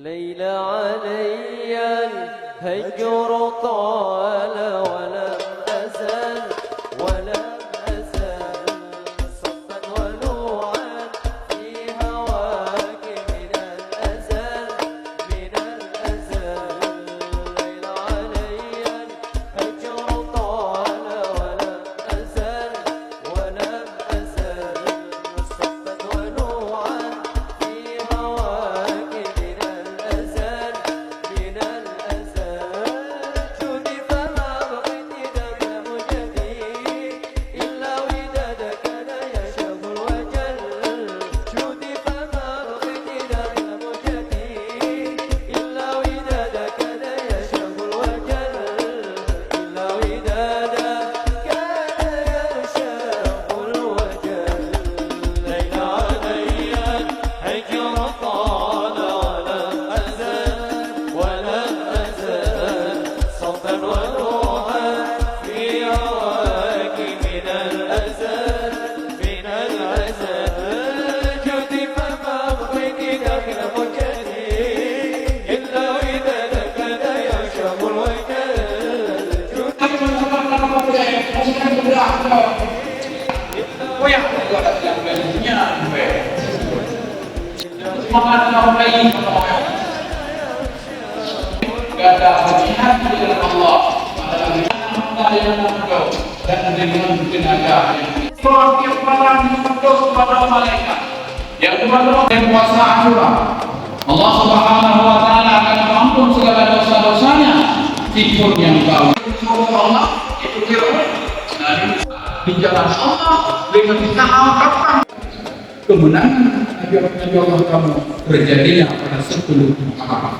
ليل علي الهجر طال ولم أزل صفا ولوعا في هواك من الأزل ليل علي الهجر طال ولم أزل صفا ولوعا في هواك من الأزل جودي فما بقيت دم جديد إلا ودادك لا يشوف الوجل جودي فما بقيت دم جديد إلا ودادك لا يشوف الوجل إلا ودادك لا يشوف الوجل ليل علي الهجر طال ولم أزل صوتا وروحا في هواك من الأزل جودي فما بقيت داخل مجدي إلا ودادك لا يشوف الوجل Gak ada jihad di dalam Allah dan dengan tenaga setiap malam diutus kepada malaikat yang kepada dan puasa Asyura Allah Subhanahu wa taala akan mengampun segala dosa-dosanya tidur yang tahu Allah itu kira di jalan Allah dengan kita harapkan kemenangan agar Allah kamu terjadinya pada 10 Muharram.